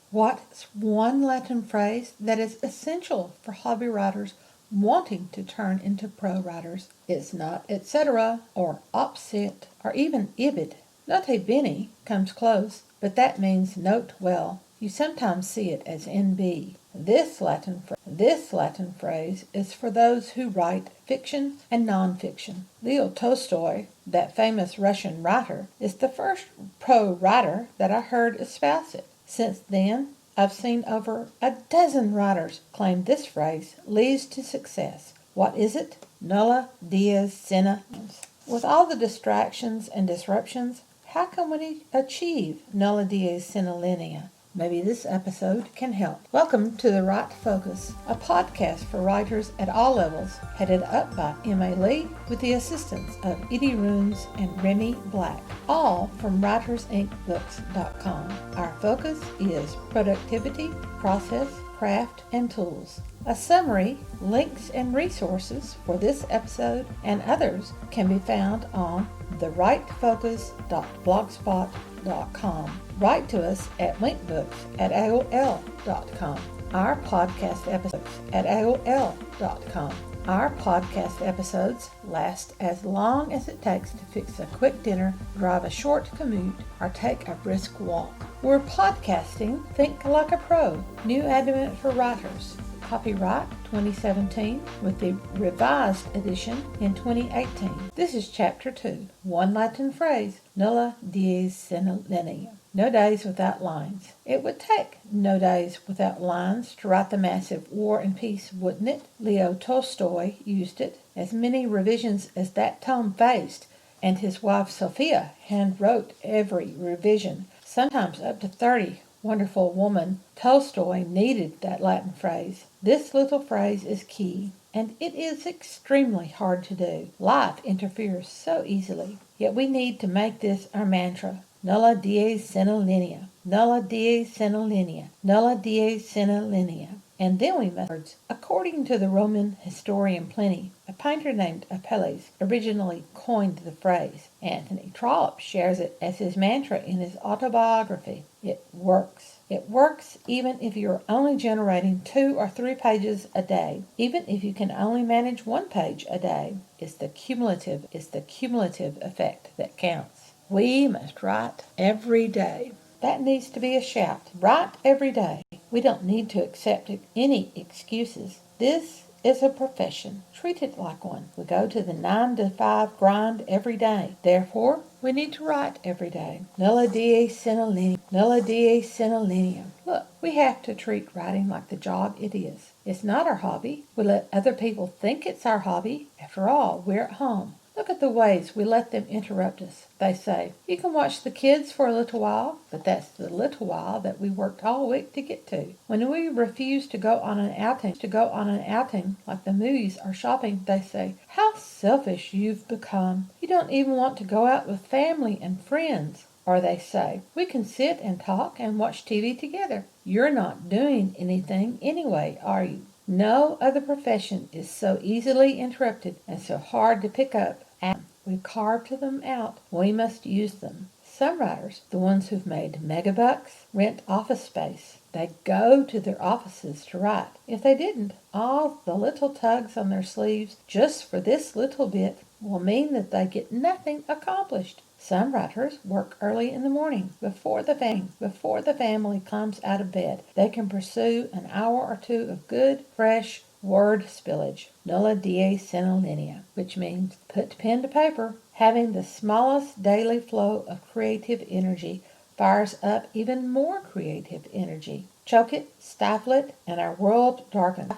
What's one Latin phrase that is essential for hobby writers wanting to turn into pro writers? It's not etc. or opposite or even ibid. Note bene comes close, but that means note well. You sometimes see it as NB. This Latin phrase is for those who write fiction and non-fiction. Leo Tolstoy, that famous Russian writer, is the first pro writer that I heard espouse it. Since then, I've seen over a dozen writers claim this phrase leads to success. What is it? Nulla Dies Sine Linea. With all the distractions and disruptions, how can we achieve Nulla Dies Sine Linea? Maybe this episode can help. Welcome to The Right Focus, a podcast for writers at all levels, headed up by M.A. Lee with the assistance of Edie Rooms and Remy Black, all from writersinkbooks.com. Our focus is productivity, process, craft, and tools. A summary, links, and resources for this episode and others can be found on therightfocus.blogspot.com. Write to us at winkbooks@aol.com. Our podcast episodes at aol.com. Our podcast episodes last as long as it takes to fix a quick dinner, drive a short commute, or take a brisk walk. We're podcasting Think Like a Pro, new advent for writers. Copyright 2017 with the revised edition in 2018. This is Chapter 2. One Latin phrase, Nulla Dies Sine Linea. No days without lines. It would take no days without lines to write the massive War and Peace, wouldn't it? Leo Tolstoy used it. As many revisions as that tome faced, and his wife Sophia hand-wrote every revision, sometimes up to 30. Wonderful woman, Tolstoy needed that Latin phrase. This little phrase is key, and it is extremely hard to do. Life interferes so easily, yet we need to make this our mantra. Nulla dies sine linea. Nulla dies sine linea. Nulla dies sine linea. And then we must, according to the Roman historian Pliny, a painter named Apelles originally coined the phrase. Anthony Trollope shares it as his mantra in his autobiography. It works. It works even if you're only generating 2 or 3 pages a day. Even if you can only manage 1 page a day. It's the cumulative effect that counts. We must write every day. That needs to be a shout. Write every day. We don't need to accept any excuses. This is a profession. Treat it like one. We go to the 9 to 5 grind every day. Therefore, we need to write every day. Nulla dies sine linea. Nulla dies sine linea. Look, we have to treat writing like the job it is. It's not our hobby. We let other people think it's our hobby. After all, we're at home. Look at the ways we let them interrupt us. They say, you can watch the kids for a little while, but that's the little while that we worked all week to get to. When we refuse to go on an outing, like the movies or shopping, they say, how selfish you've become. You don't even want to go out with family and friends. Or they say, we can sit and talk and watch TV together. You're not doing anything anyway, are you? No other profession is so easily interrupted and so hard to pick up. We've carved them out. We must use them. Some writers, the ones who've made megabucks, rent office space. They go to their offices to write. If they didn't, all the little tugs on their sleeves just for this little bit will mean that they get nothing accomplished. Some writers work early in the morning, before the family comes out of bed. They can pursue an hour or 2 of good, fresh word spillage. Nulla dies sine linea, which means put pen to paper. Having the smallest daily flow of creative energy fires up even more creative energy. Choke it, stifle it, and our world darkens.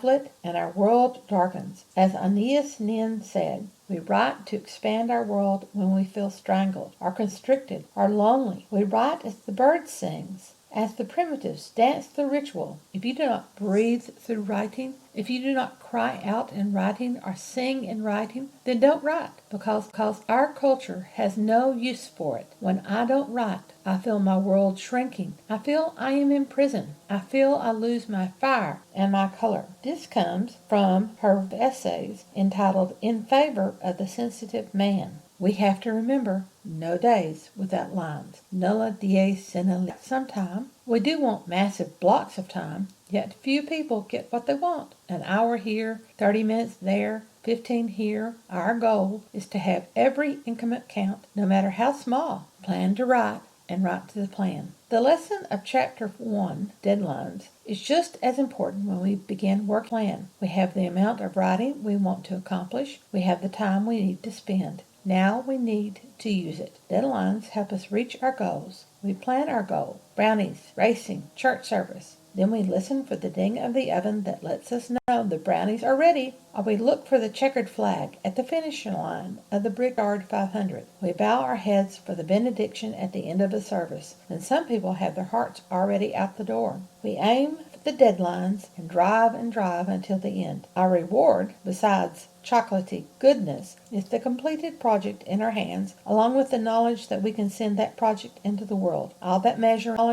As Aeneas Nin said, we write to expand our world when we feel strangled, or constricted, or lonely. We write as the bird sings, as the primitives dance the ritual. If you do not breathe through writing, if you do not cry out in writing or sing in writing, then don't write, because our culture has no use for it. When I don't write, I feel my world shrinking. I feel I am in prison. I feel I lose my fire and my color. This comes from her essays entitled In Favor of the Sensitive Man. We have to remember, no days without lines. Nulla Dies Sine Linea. Sometime we do want massive blocks of time, yet few people get what they want. An hour here, 30 minutes there, 15 here. Our goal is to have every increment count, no matter how small. Plan to write and write to the plan. The lesson of Chapter 1, Deadlines, is just as important when we begin work plan. We have the amount of writing we want to accomplish. We have the time we need to spend. Now we need to use it. Deadlines help us reach our goals. We plan our goal. Brownies, racing, church service. Then we listen for the ding of the oven that lets us know the brownies are ready, or we look for the checkered flag at the finish line of the Brickyard 500. We bow our heads for the benediction at the end of a service, and some people have their hearts already out the door. We aim for the deadlines and drive until the end. Our reward, besides chocolatey goodness, is the completed project in our hands, along with the knowledge that we can send that project into the world. All that measuring, all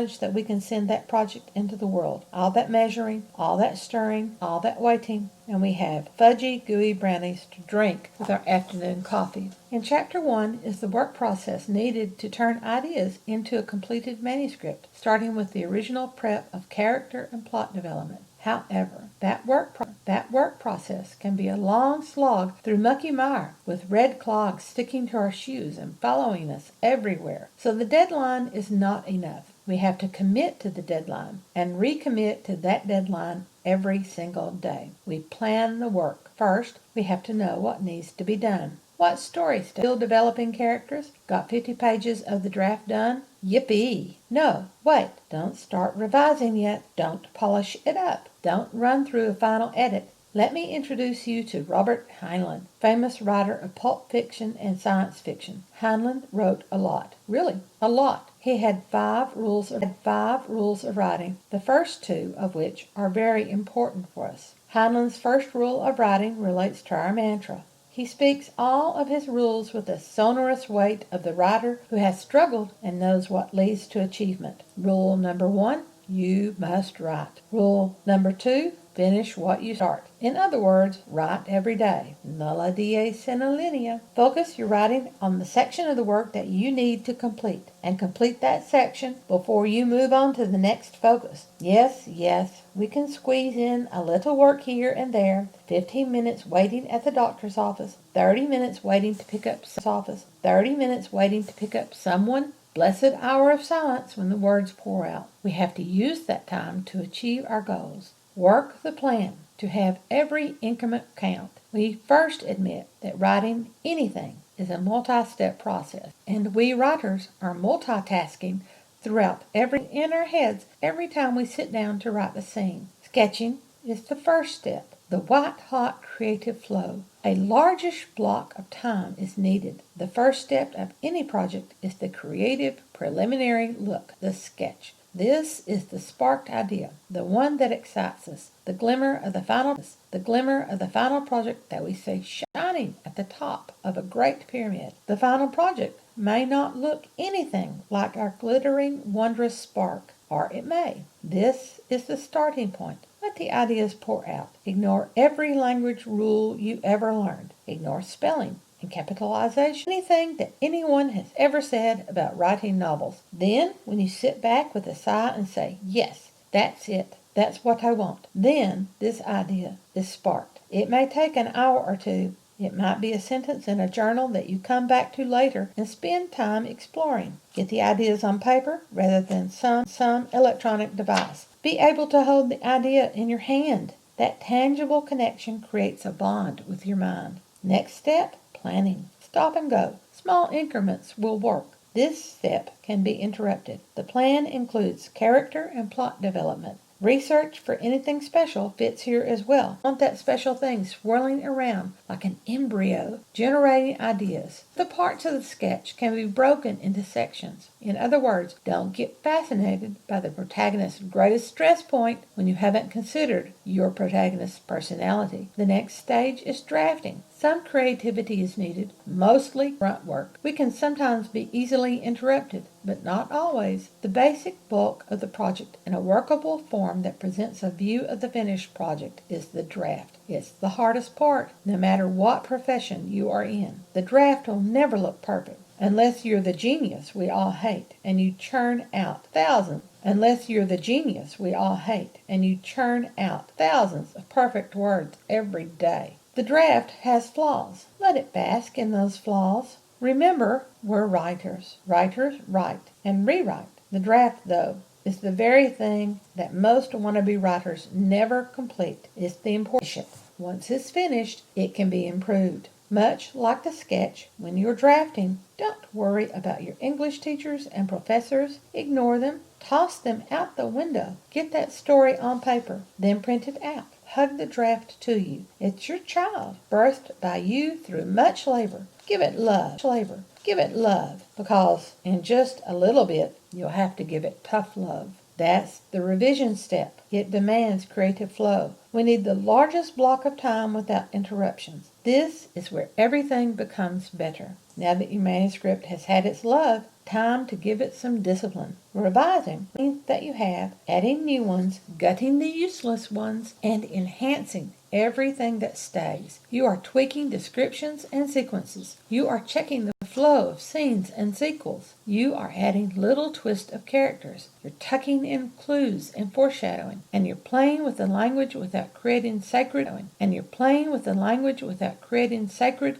that measuring, all that stirring, all that waiting, and we have fudgy, gooey brownies to drink with our afternoon coffee. In Chapter 1 is the work process needed to turn ideas into a completed manuscript, starting with the original prep of character and plot development. However, that work process can be a long slog through mucky mire, with red clogs sticking to our shoes and following us everywhere. So the deadline is not enough. We have to commit to the deadline and recommit to that deadline every single day. We plan the work. First, we have to know what needs to be done. What story? Still developing characters? Got 50 pages of the draft done? Yippee! No, wait. Don't start revising yet. Don't polish it up. Don't run through a final edit. Let me introduce you to Robert Heinlein, famous writer of pulp fiction and science fiction. Heinlein wrote a lot. Really, a lot. He had 5 rules of writing, the first 2 of which are very important for us. Heinlein's first rule of writing relates to our mantra. He speaks all of his rules with the sonorous weight of the writer who has struggled and knows what leads to achievement. Rule number 1, you must write. Rule number 2, finish what you start. In other words, write every day. Nulla Dies Sine Linea. Focus your writing on the section of the work that you need to complete, and complete that section before you move on to the next focus. Yes, we can squeeze in a little work here and there. 15 minutes waiting at the doctor's office, 30 minutes waiting to pick up someone. Blessed hour of silence when the words pour out. We have to use that time to achieve our goals. Work the plan to have every increment count. We first admit that writing anything is a multi-step process, and we writers are multitasking throughout in our heads every time we sit down to write a scene. Sketching is the first step, the white-hot creative flow. A largish block of time is needed. The first step of any project is the creative preliminary look, the sketch. This is the sparked idea, the one that excites us, the glimmer of the final project that we see shining at the top of a great pyramid. The final project may not look anything like our glittering, wondrous spark, or it may. This is the starting point. Let the ideas pour out. Ignore every language rule you ever learned. Ignore spelling and capitalization, anything that anyone has ever said about writing novels. Then, when you sit back with a sigh and say, yes, that's it, that's what I want, then this idea is sparked. It may take an hour or 2. It might be a sentence in a journal that you come back to later and spend time exploring. Get the ideas on paper rather than some electronic device. Be able to hold the idea in your hand. That tangible connection creates a bond with your mind. Next step, planning. Stop and go. Small increments will work. This step can be interrupted. The plan includes character and plot development. Research for anything special fits here as well. Want that special thing swirling around like an embryo, generating ideas. The parts of the sketch can be broken into sections. In other words, don't get fascinated by the protagonist's greatest stress point when you haven't considered your protagonist's personality. The next stage is drafting. Some creativity is needed, mostly grunt work. We can sometimes be easily interrupted, but not always. The basic bulk of the project in a workable form that presents a view of the finished project is the draft. It's the hardest part, no matter what profession you are in. The draft will never look perfect. Unless you're the genius we all hate, and you churn out thousands of perfect words every day. The draft has flaws. Let it bask in those flaws. Remember, we're writers. Writers write and rewrite. The draft, though, is the very thing that most wannabe writers never complete. It's the important. Once it's finished, it can be improved. Much like the sketch, when you're drafting, don't worry about your English teachers and professors. Ignore them. Toss them out the window. Get that story on paper, then print it out. Hug the draft to you. It's your child, birthed by you through much labor. Give it love. Give it love, because in just a little bit, you'll have to give it tough love. That's the revision step. It demands creative flow. We need the largest block of time without interruptions. This is where everything becomes better. Now that your manuscript has had its love, time to give it some discipline. Revising means that you have, adding new ones, gutting the useless ones, and enhancing everything that stays. You are tweaking descriptions and sequences. You are checking the flow of scenes and sequels. You are adding little twists of characters. You're tucking in clues and foreshadowing. And you're playing with the language without creating sacred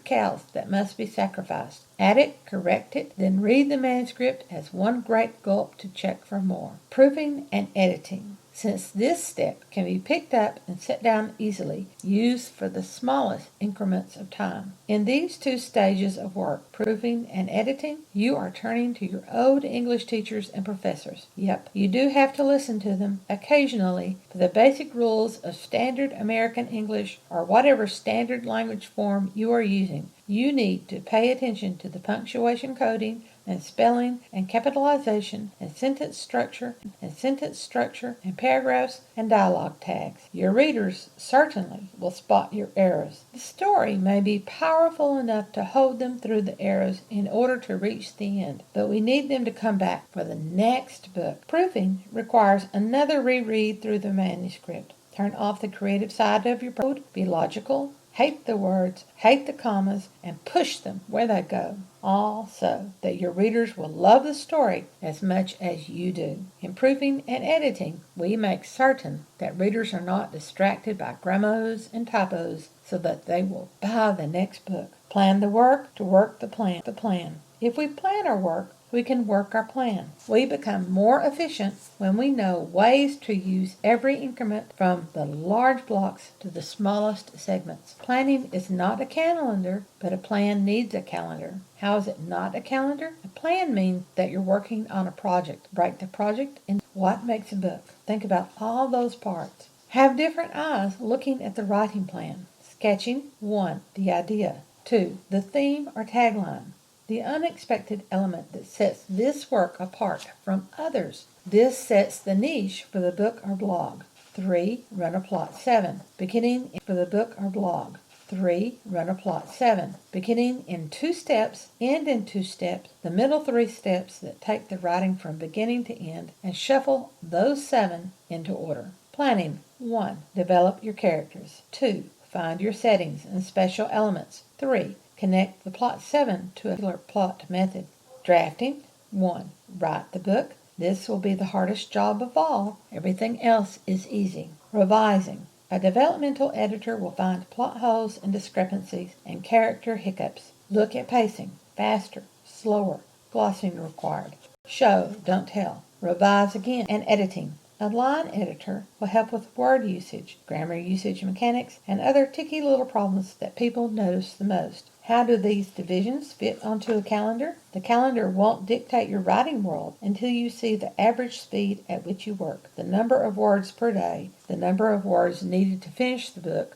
cows that must be sacrificed. Add it, correct it, then read the manuscript as one great gulp to check for more. Proofing and editing. Since this step can be picked up and set down easily, used for the smallest increments of time. In these two stages of work, proofing and editing, you are turning to your old English teachers and professors. Yep, you do have to listen to them occasionally for the basic rules of standard American English or whatever standard language form you are using. You need to pay attention to the punctuation coding and spelling and capitalization and sentence structure and paragraphs and dialogue tags. Your readers certainly will spot your errors. The story may be powerful enough to hold them through the errors in order to reach the end, but we need them to come back for the next book. Proofing requires another reread through the manuscript. Turn off the creative side of your code. Be logical. Hate the words, hate the commas, and push them where they go. All so that your readers will love the story as much as you do. In proofing and editing, we make certain that readers are not distracted by grammars and typos so that they will buy the next book. Plan the work to work the plan. If we plan our work, we can work our plan. We become more efficient when we know ways to use every increment from the large blocks to the smallest segments. Planning is not a calendar, but a plan needs a calendar. How is it not a calendar? A plan means that you're working on a project. Break the project into what makes a book. Think about all those parts. Have different eyes looking at the writing plan. Sketching. 1. The idea. 2. The theme or tagline. The unexpected element that sets this work apart from others. This sets the niche for the book or blog. 3. Run a plot. 7. Beginning in 2 steps, end in 2 steps, the middle 3 steps that take the writing from beginning to end, and shuffle those 7 into order. Planning. 1. Develop your characters. 2. Find your settings and special elements. 3. Connect the plot 7 to a particular plot method. Drafting. 1. Write the book. This will be the hardest job of all. Everything else is easy. Revising. A developmental editor will find plot holes and discrepancies and character hiccups. Look at pacing. Faster, slower, glossing required. Show, don't tell. Revise again. And editing. A line editor will help with word usage, grammar usage mechanics, and other ticky little problems that people notice the most. How do these divisions fit onto a calendar? The calendar won't dictate your writing world until you see the average speed at which you work, the number of words per day, the number of words needed to finish the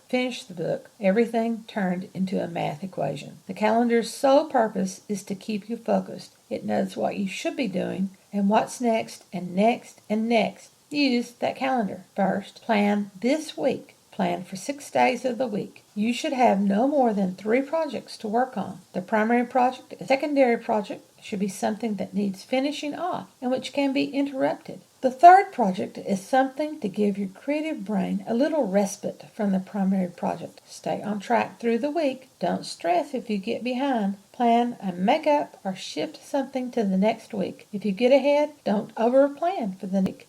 book, everything turned into a math equation. The calendar's sole purpose is to keep you focused. It knows what you should be doing and what's next and next and next. Use that calendar. First, plan this week. Plan for 6 days of the week. You should have no more than 3 projects to work on. The primary project, a secondary project, should be something that needs finishing off and which can be interrupted. The third project is something to give your creative brain a little respite from the primary project. Stay on track through the week. Don't stress if you get behind. Plan a make-up or shift something to the next week. If you get ahead, don't over-plan for the week.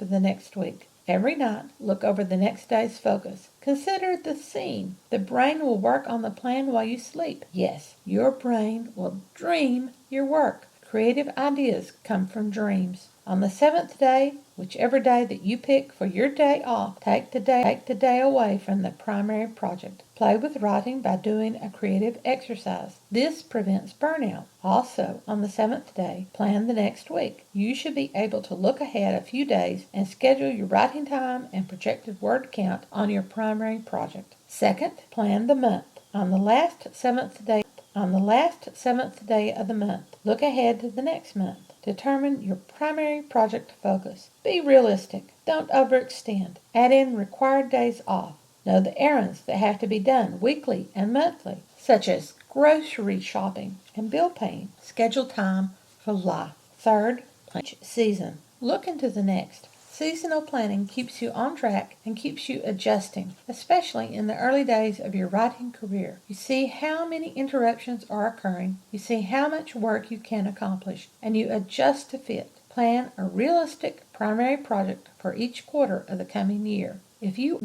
Next week. Every night, look over the next day's focus. Consider the scene. The brain will work on the plan while you sleep. Yes, your brain will dream your work. Creative ideas come from dreams. On the 7th day, whichever day that you pick for your day off, take the day away from the primary project. Play with writing by doing a creative exercise. This prevents burnout. Also, on the 7th day, plan the next week. You should be able to look ahead a few days and schedule your writing time and projected word count on your primary project. Second, plan the month. On the last seventh day of the month, look ahead to the next month. Determine your primary project focus. Be realistic. Don't overextend. Add in required days off. Know the errands that have to be done weekly and monthly, such as grocery shopping and bill paying. Schedule time for life. Third, plan each season. Look into the next. Seasonal planning keeps you on track and keeps you adjusting, especially in the early days of your writing career. You see how many interruptions are occurring, you see how much work you can accomplish, and you adjust to fit. Plan a realistic primary project for each quarter of the coming year. If you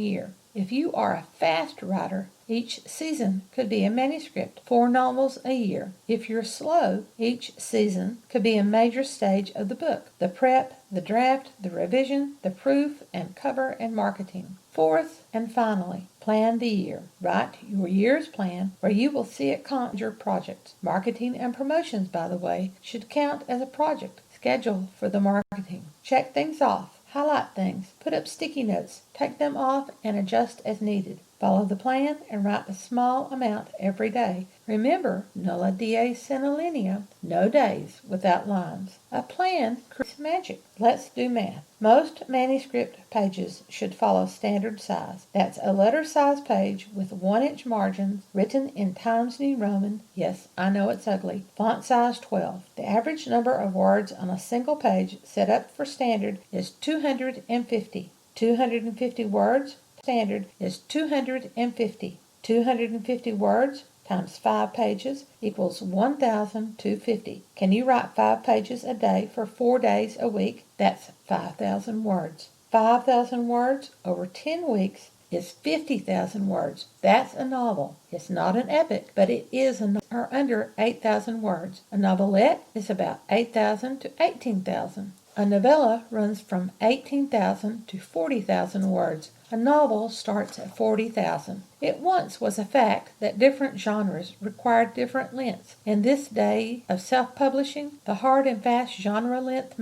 are a fast writer, each season could be a manuscript, 4 novels a year. If you're slow, each season could be a major stage of the book: the prep, the draft, the revision, the proof, and cover and marketing. Fourth and finally, plan the year. Write your year's plan where you will see it count your projects. Marketing and promotions, by the way, should count as a project. Schedule for the marketing. Check things off. Highlight things, put up sticky notes, take them off, and adjust as needed. Follow the plan and write a small amount every day. Remember, Nulla Dies Sine Linea, no days without lines. A plan creates magic. Let's do math. Most manuscript pages should follow standard size. That's a letter-size page with 1-inch margins, written in Times New Roman. Yes, I know it's ugly. Font size 12. The average number of words on a single page set up for standard is 250. 250 words. Standard is 250. 250 words times 5 pages equals 1,250. Can you write 5 pages a day for 4 days a week? That's 5,000 words. 5,000 words over 10 weeks is 50,000 words. That's a novel. It's not an epic, but it is or under 8,000 words. A novelette is about 8,000 to 18,000. A novella runs from 18,000 to 40,000 words. A novel starts at 40,000. It once was a fact that different genres required different lengths. In this day of self-publishing, the hard and fast genre length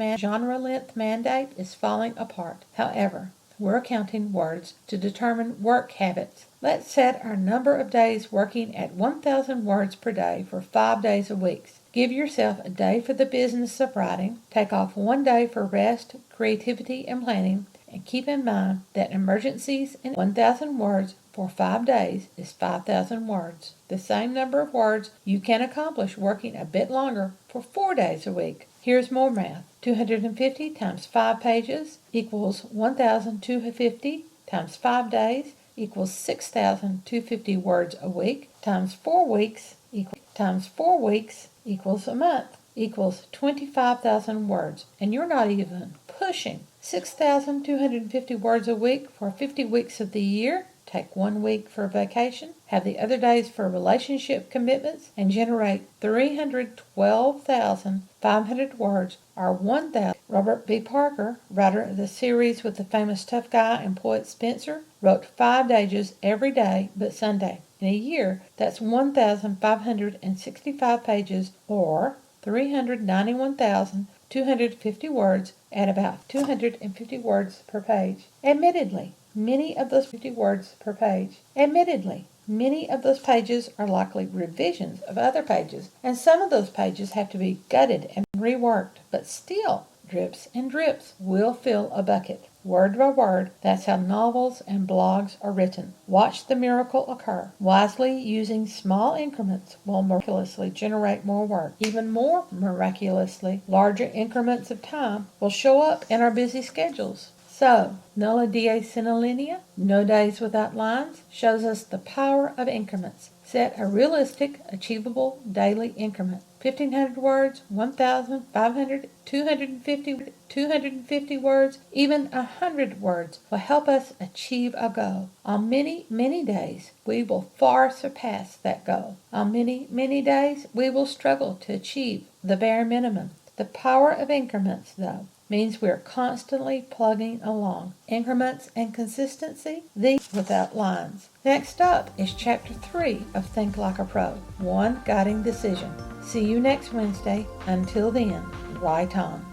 mandate is falling apart. However, we're counting words to determine work habits. Let's set our number of days working at 1,000 words per day for 5 days a week. Give yourself a day for the business of writing. Take off 1 day for rest, creativity, and planning. And keep in mind that emergencies in 1,000 words for 5 days is 5,000 words. The same number of words you can accomplish working a bit longer for 4 days a week. Here's more math. 250 times 5 pages equals 1,250 times 5 days equals 6,250 words a week times 4 weeks equals a month equals 25,000 words. And you're not even pushing 6,250 words a week for 50 weeks of the year. Take 1 week for vacation, have the other days for relationship commitments, and generate 312,500 words or 1,000. Robert B. Parker, writer of the series with the famous tough guy and poet Spencer, wrote 5 pages every day but Sunday. In a year, that's 1,565 pages or 391,250 words at about 250 words per page. Admittedly, many of those 50 words per page. Admittedly, many of those pages are likely revisions of other pages, and some of those pages have to be gutted and reworked, but still, drips and drips will fill a bucket. Word by word, that's how novels and blogs are written. Watch the miracle occur. Wisely using small increments will miraculously generate more work. Even more miraculously, larger increments of time will show up in our busy schedules. So, Nulla Dies Sine Linea, no days without lines, shows us the power of increments. Set a realistic, achievable daily increment. 1,500 words, 1,500, 250 words, even 100 words will help us achieve a goal. On many, many days, we will far surpass that goal. On many, many days, we will struggle to achieve the bare minimum. The power of increments, though, means we're constantly plugging along. Increments and consistency, these without lines. Next up is Chapter 3 of Think Like a Pro, One Guiding Decision. See you next Wednesday. Until then, write on.